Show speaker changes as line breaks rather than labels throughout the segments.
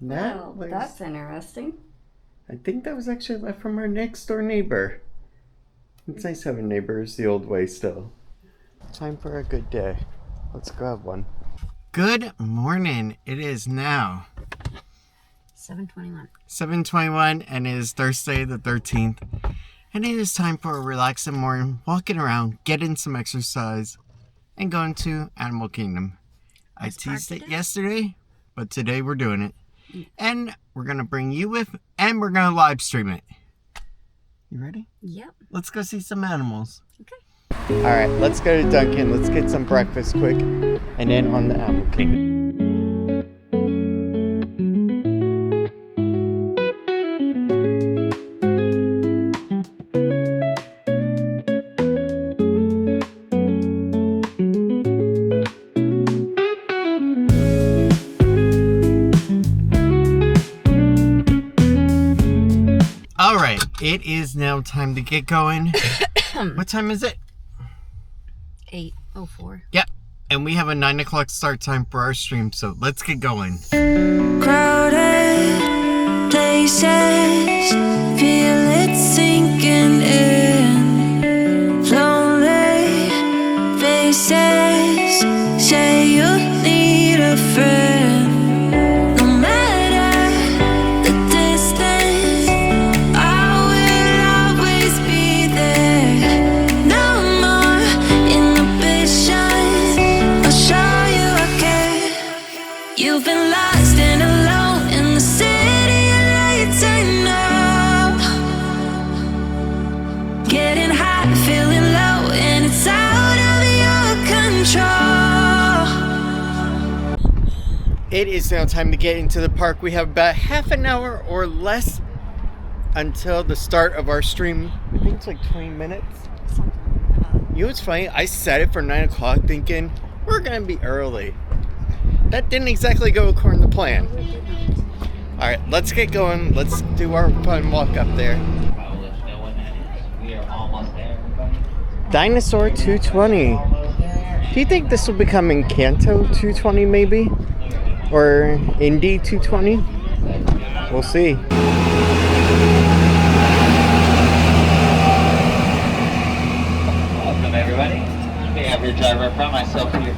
Well, that's interesting.
I think that was actually left from our next door neighbor. It's nice having neighbors the old way still. Time for a good day. Let's grab one. Good morning. It is now
7:21.
7:21 and it is Thursday the 13th. And it is time for a relaxing morning, walking around, getting some exercise, and going to Animal Kingdom. I teased it yesterday, but today we're doing it. And we're going to bring you with, and we're going to live stream it. You ready?
Yep.
Let's go see some animals.
Okay.
All right, let's go to Dunkin'. Let's get some breakfast quick, and then on the Animal Kingdom. All right, it is now time to get going. What time is it?
8:04.
Yep, and we have a 9 o'clock start time for our stream, so let's get going.
Crowded places, feel it sinking in. Lonely faces, say you need a friend. No matter the distance, I will always be there. No more inhibitions, I'll show you I care. You've been lost and alone in the city of lights, I know. Getting high, feeling low, and it's out of your control.
It is now time to get into the park. We have about half an hour or less until the start of our stream. I think it's like 20 minutes. You know what's funny? I set it for 9 o'clock thinking we're going to be early. That didn't exactly go according to plan. All right, let's get going. Let's do our fun walk up there.
We are almost there, everybody.
Dinosaur 220. Do you think this will become Encanto 220 maybe? Or Indy 220? We'll see.
Welcome, everybody. We have your driver up front, myself here.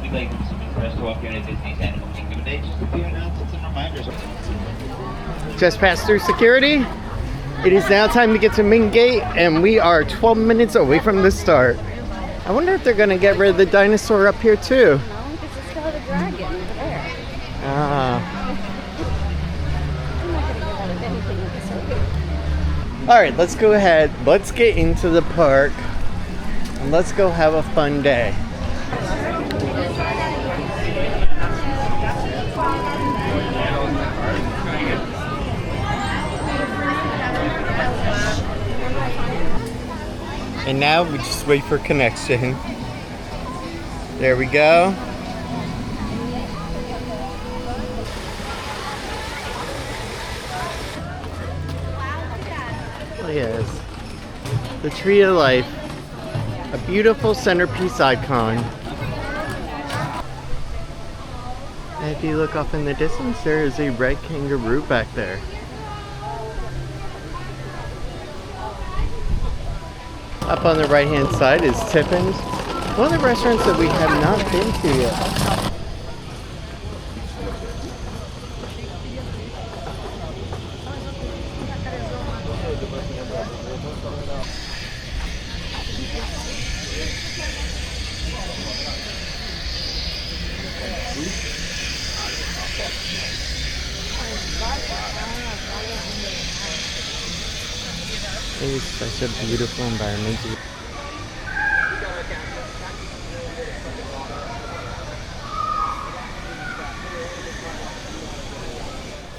We'd like to submit for us to walk into Disney's Animal Kingdom today. Just a few announcements and reminders.
Just passed through security. It is now time to get to Main Gate, and we are 12 minutes away from the start. I wonder if they're going to get rid of the dinosaur up here too.
No, because it's got a dragon over there.
Ah.
I'm not going to get out of anything with this over.
All right, let's go ahead. Let's get into the park, and let's go have a fun day. And now we just wait for connection. There we go. Oh yes, the Tree of Life, a beautiful centerpiece icon. And if you look off in the distance, there is a red kangaroo back there. Up on the right hand side is Tipton's, one of the restaurants that we have not been to yet. It is such a beautiful environment.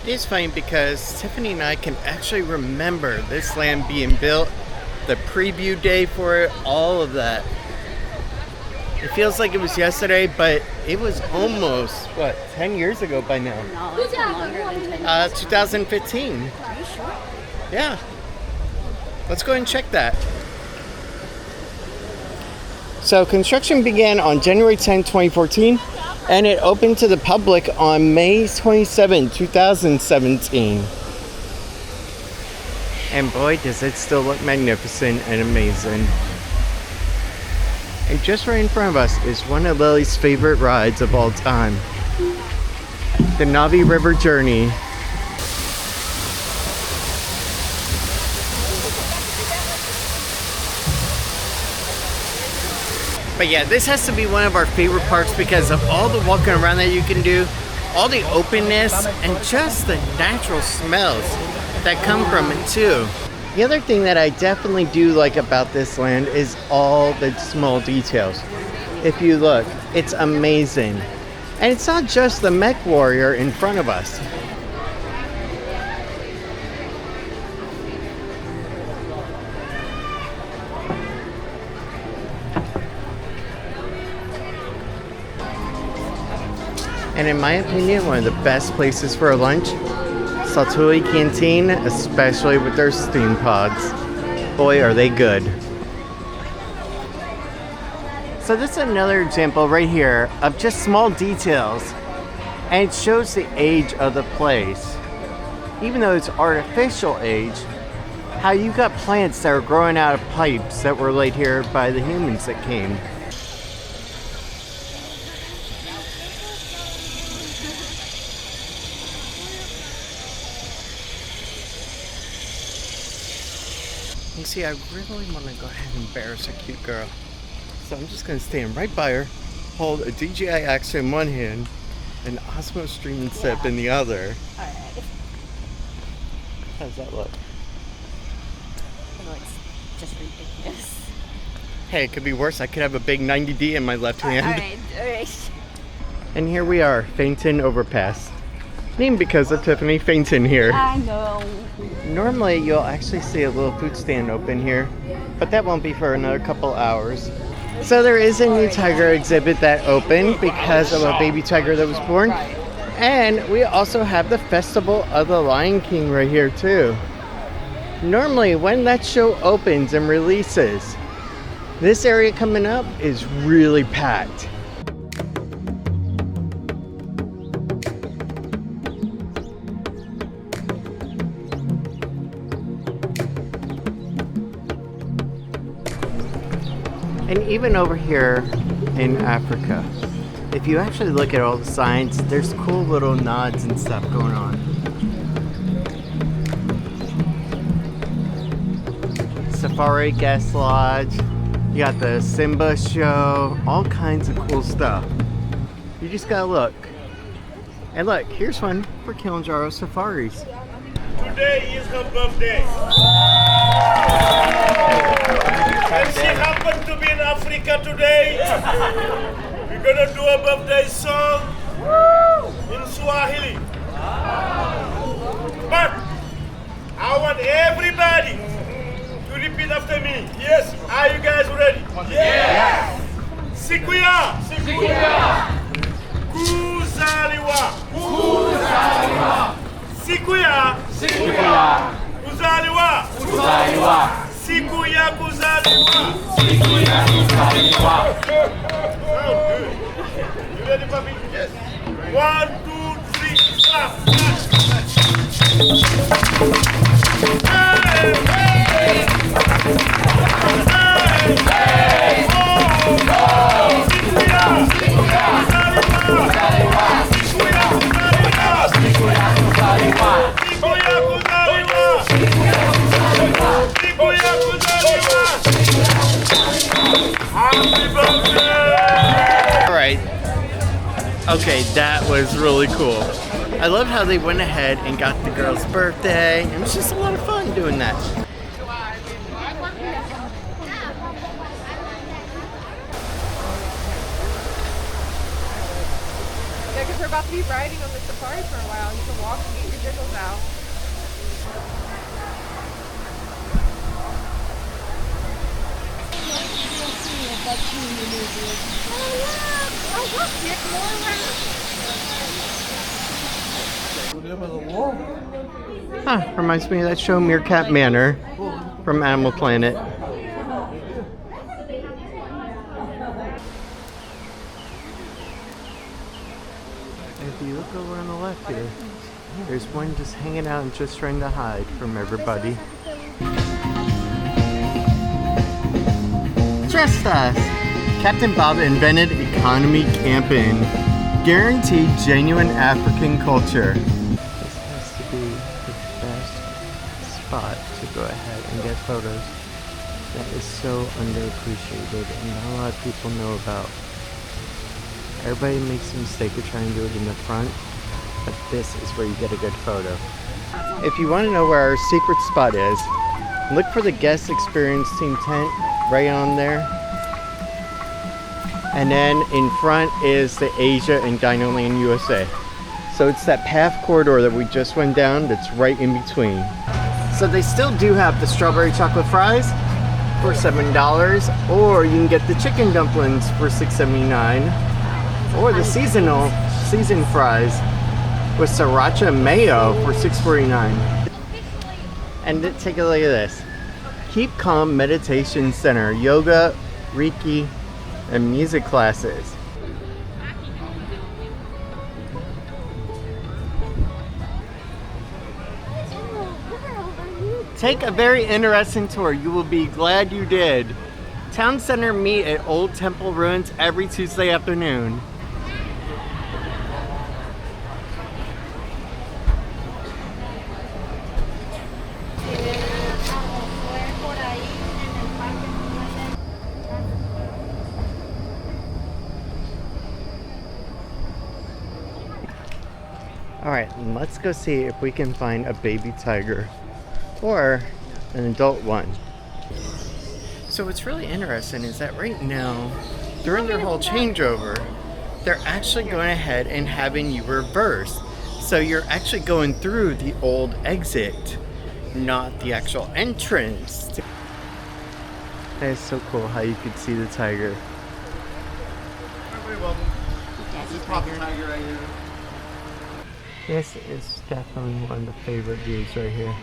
It is funny because Tiffany and I can actually remember this land being built, the preview day for it, all of that. It feels like it was yesterday, but it was almost, 10 years ago by now?
No, it's been longer than 10 years.
2015.
Are you sure?
Yeah. Let's go ahead and check that. So construction began on January 10, 2014. And it opened to the public on May 27, 2017. And boy, does it still look magnificent and amazing. And just right in front of us is one of Lily's favorite rides of all time. The Navi River Journey. But yeah, this has to be one of our favorite parks because of all the walking around that you can do, all the openness, and just the natural smells that come from it too. The other thing that I definitely do like about this land is all the small details. If you look, it's amazing. And it's not just the mech warrior in front of us. And in my opinion, one of the best places for a lunch, Saltui Canteen, especially with their steam pods. Boy, are they good. So this is another example right here of just small details. And it shows the age of the place. Even though it's artificial age, how you got plants that are growing out of pipes that were laid here by the humans that came. You see, I really want to go ahead and embarrass a cute girl. So I'm just going to stand right by her, hold a DJI Axe in one hand, and Osmo Stream and Sip in the other.
Alright.
How does that look?
It looks just ridiculous.
Hey, it could be worse. I could have a big 90D in my left hand.
Alright.
And here we are, Fainton Overpass. Named because of Tiffany Fainton here.
I know.
Normally you'll actually see a little food stand open here, but that won't be for another couple hours. So there is a new tiger exhibit that opened because of a baby tiger that was born. And we also have the Festival of the Lion King right here too. Normally when that show opens and releases, this area coming up is really packed. And even over here in Africa, if you actually look at all the signs, there's cool little nods and stuff going on. Safari Guest Lodge, you got the Simba show, all kinds of cool stuff. You just gotta look. And look, here's one for Kilimanjaro Safaris.
Today is her birthday. And she happened to be in Africa today. We're gonna do a birthday song in Swahili. But I want everybody to repeat after me. Yes, are you guys ready? Yes. Sikuya. Sikuya. Kuzaliwa. Kuzaliwa. Sikuya. Sikuya. Kuzaliwa. Kuzaliwa. Siku ya kuzaliwa. Siku ya kuzaliwa. Sound good. You ready, papi? Yes. 1, 2, 3, clap. Hey, hey. Hey, hey. Oh, oh. Siku ya kuzaliwa. Siku ya kuzaliwa. Siku ya kuzaliwa. Siku ya kuzaliwa. Siku ya kuzaliwa. Siku ya kuzaliwa. Happy birthday!
Alright. Okay, that was really cool. I love how they went ahead and got the girl's birthday. It was just a lot of fun doing that.
Yeah, because we're about to be riding on the safari for a while. You can walk and get your jiggles out.
Huh, reminds me of that show Meerkat Manor from Animal Planet. if you look over on the left here, there's one just hanging out and just trying to hide from everybody. Just us! Captain Bob invented economy camping. Guaranteed genuine African culture. This has to be the best spot to go ahead and get photos. That is so underappreciated and not a lot of people know about. Everybody makes the mistake of trying to do it in the front, but this is where you get a good photo. If you want to know where our secret spot is, look for the guest experience team tent right on there. And then in front is the Asia and Dinoland USA. So it's that path corridor that we just went down that's right in between. So they still do have the strawberry chocolate fries for $7, or you can get the chicken dumplings for $6.79, or the seasoned fries with sriracha mayo for $6.49. And take a look at this. Keep Calm Meditation Center, yoga, Reiki, and music classes. Take a very interesting tour. You will be glad you did. Town Center meet at Old Temple Ruins every Tuesday afternoon. Alright, let's go see if we can find a baby tiger or an adult one. So what's really interesting is that right now, during their whole changeover, they're actually going ahead and having you reverse. So you're actually going through the old exit, not the actual entrance. That is so cool how you could see the tiger.
Everybody welcome. This is Papa Tiger right here.
This is definitely one of the favorite views right here.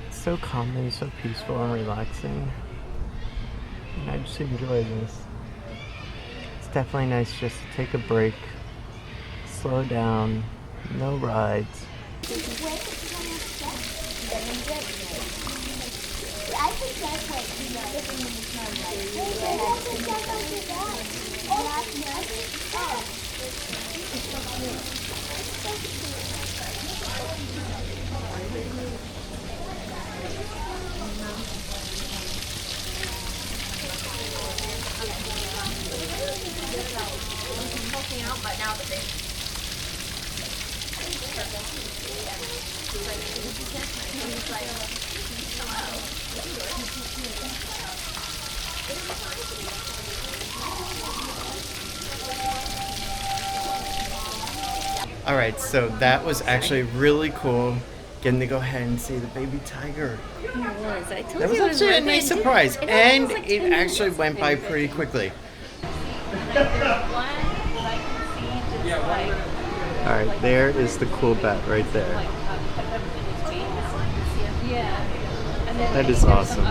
It's so calm and so peaceful and relaxing. And I just enjoy this. It's definitely nice just to take a break, slow down, no rides. Alright, so that was actually really cool getting to go ahead and see the baby tiger.
It was. I told
That was
you it
actually a
worth
nice
it.
surprise,
It
and
was like
it
10
actually
minutes
went by
something.
pretty quickly. Alright, there is the cool bat right there. That is awesome.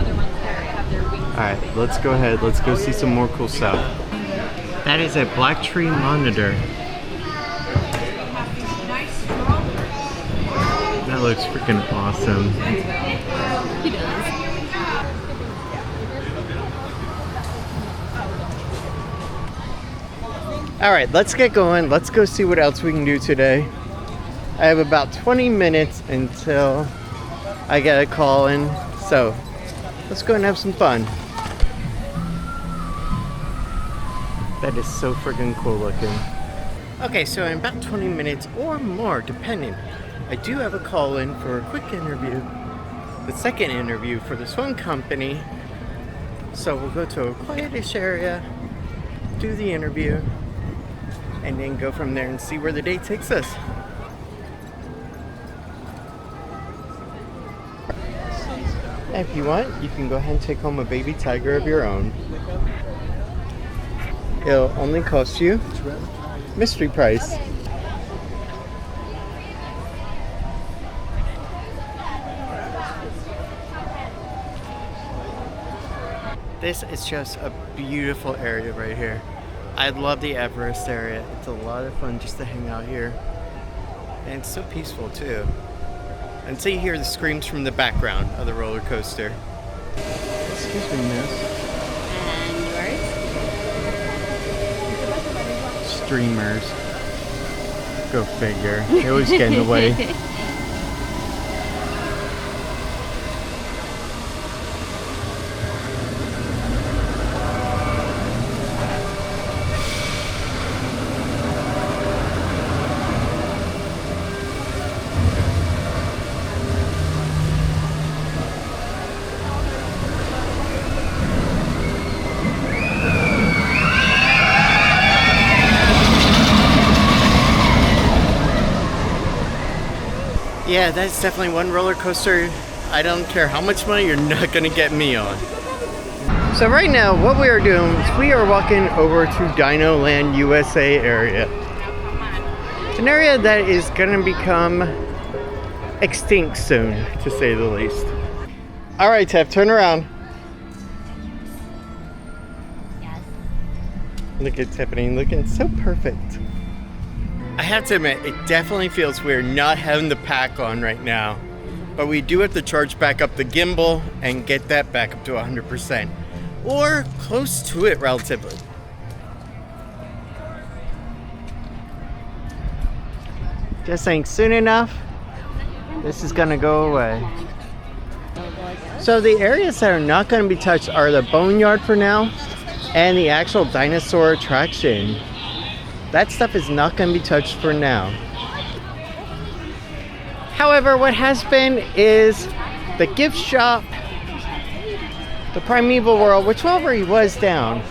Alright, let's go ahead, let's go see some more cool stuff. That is a black tree monitor. That looks freaking awesome.
He does.
Alright, let's get going. Let's go see what else we can do today. I have about 20 minutes until I get a call in, so let's go and have some fun. That is so freaking cool looking. Okay, so in about 20 minutes or more, depending, I do have a call in for a quick interview, the second interview for the swim company. So we'll go to a quietish area, do the interview, and then go from there and see where the day takes us. If you want, you can go ahead and take home a baby tiger of your own. It'll only cost you mystery price. This is just a beautiful area right here. I love the Everest area. It's a lot of fun just to hang out here. And it's so peaceful too. Until you hear the screams from the background of the roller coaster. Excuse me, miss.
And yours?
Streamers. Go figure. They always get in the way. Yeah, that's definitely one roller coaster I don't care how much money you're not gonna get me on. So right now, what we are doing is we are walking over to Dino Land USA area. It's an area that is gonna become extinct soon, to say the least. All right, Tef, turn around.
Yes.
Look at Tiffany, looking so perfect. I have to admit, it definitely feels weird not having the pack on right now. But we do have to charge back up the gimbal and get that back up to 100%. Or close to it relatively. Just saying, soon enough, this is gonna go away. So the areas that are not gonna be touched are the boneyard for now and the actual dinosaur attraction. That stuff is not going to be touched for now. However, what has been is the gift shop, the Primeval World, which already was down.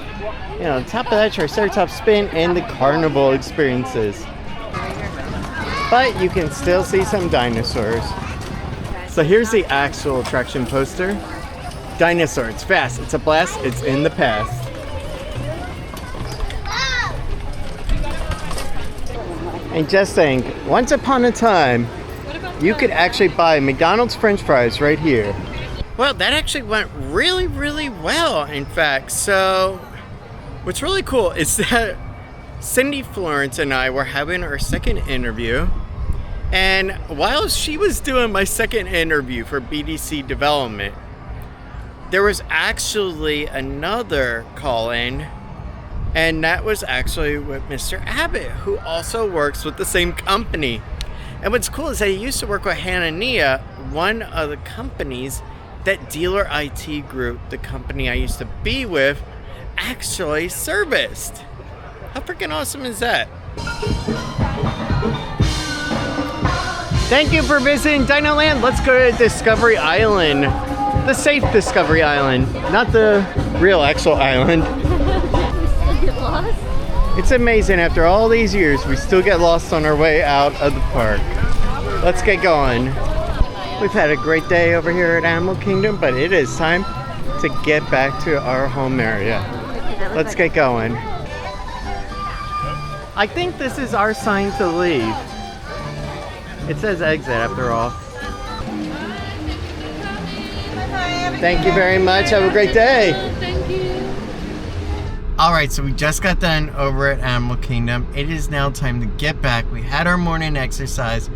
You know, on top of that, Triceratops Spin and the carnival experiences. But you can still see some dinosaurs. So here's the actual attraction poster. Dinosaur, it's fast, it's a blast, it's in the past. And just saying, once upon a time, you could actually buy McDonald's French fries right here. Well, that actually went really, really well, in fact. So, what's really cool is that Cindy Florence and I were having our second interview. And while she was doing my second interview for BDC Development, there was actually another call-in. And that was actually with Mr. Abbott, who also works with the same company. And what's cool is that he used to work with Hanania, one of the companies that Dealer IT Group, the company I used to be with, actually serviced. How freaking awesome is that? Thank you for visiting Dino Land. Let's go to Discovery Island. The safe Discovery Island, not the real actual island.
Lost?
It's amazing, after all these years, we still get lost on our way out of the park. Let's get going. We've had a great day over here at Animal Kingdom, but it is time to get back to our home area. Let's get going. I think this is our sign to leave. It says exit after all. Thank you very much. Have a great day.
Thank you.
Alright, so we just got done over at Animal Kingdom. It is now time to get back. We had our morning exercise.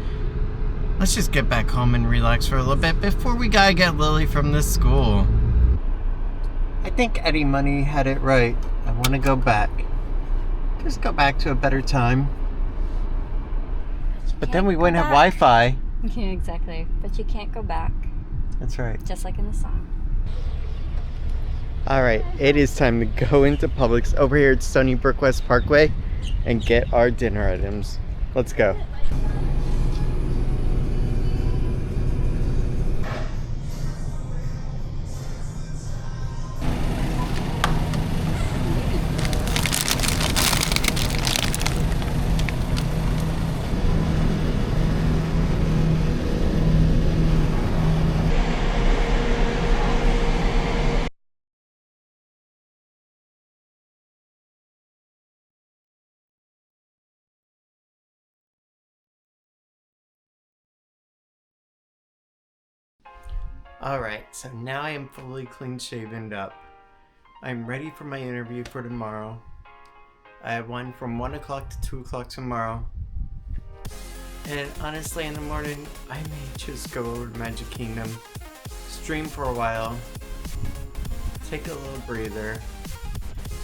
Let's just get back home and relax for a little bit before we gotta get Lily from the school. I think Eddie Money had it right. I want to go back. Just go back to a better time. But then we wouldn't have Wi-Fi.
Yeah, exactly. But you can't go back.
That's right.
Just like in the song.
Alright, it is time to go into Publix over here at Stony Brook West Parkway and get our dinner items. Let's go. Alright, so now I am fully clean shaven up. I'm ready for my interview for tomorrow. I have one from 1 o'clock to 2 o'clock tomorrow. And honestly, in the morning, I may just go over to Magic Kingdom, stream for a while, take a little breather.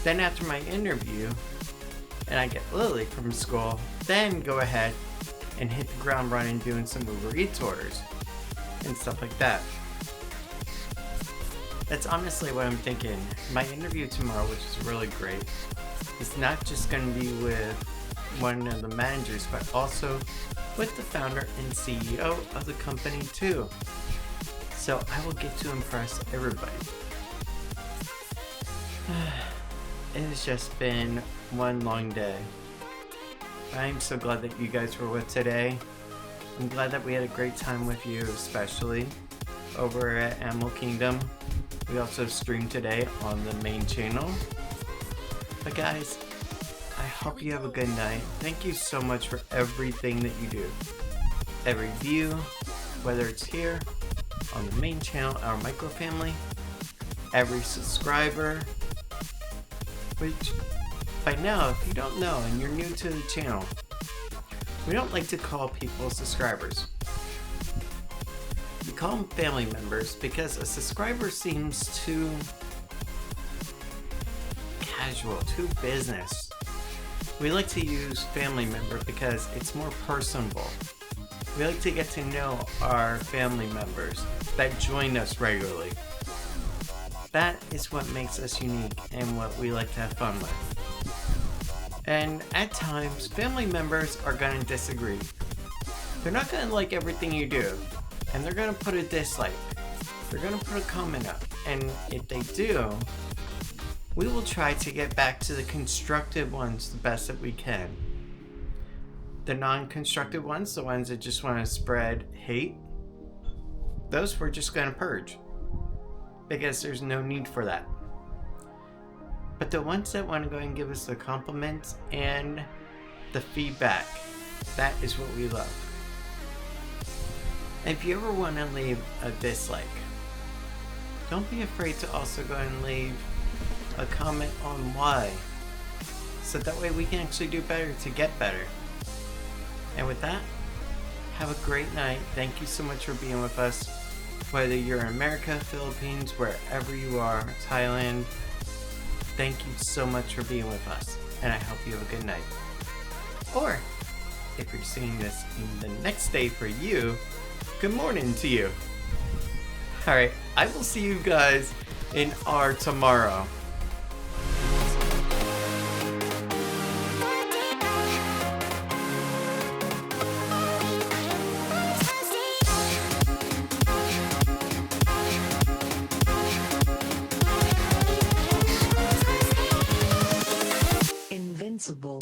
Then after my interview, and I get Lily from school, then go ahead and hit the ground running doing some Uber Eats orders and stuff like that. That's honestly what I'm thinking. My interview tomorrow, which is really great, is not just going to be with one of the managers, but also with the founder and CEO of the company too. So I will get to impress everybody. It has just been one long day. I'm so glad that you guys were with today. I'm glad that we had a great time with you, especially over at Animal Kingdom. We also streamed today on the main channel. But guys, I hope you have a good night. Thank you so much for everything that you do. Every view, whether it's here on the main channel, our micro family, every subscriber, which by now, if you don't know and you're new to the channel, we don't like to call people subscribers. We call them family members because a subscriber seems too casual, too business. We like to use family member because it's more personable. We like to get to know our family members that join us regularly. That is what makes us unique and what we like to have fun with. And at times, family members are going to disagree. They're not going to like everything you do, and they're going to put a dislike. They're going to put a comment up, and if they do, we will try to get back to the constructive ones the best that we can. The non-constructive ones, the ones that just want to spread hate, those we're just going to purge. Because there's no need for that. But the ones that want to go and give us the compliments and the feedback, that is what we love. If you ever want to leave a dislike, don't be afraid to also go and leave a comment on why. So that way we can actually do better to get better. And with that, have a great night. Thank you so much for being with us. Whether you're in America, Philippines, wherever you are, Thailand, thank you so much for being with us. And I hope you have a good night. Or, if you're seeing this in the next day for you, good morning to you. Alright, I will see you guys in our tomorrow.
Invincible.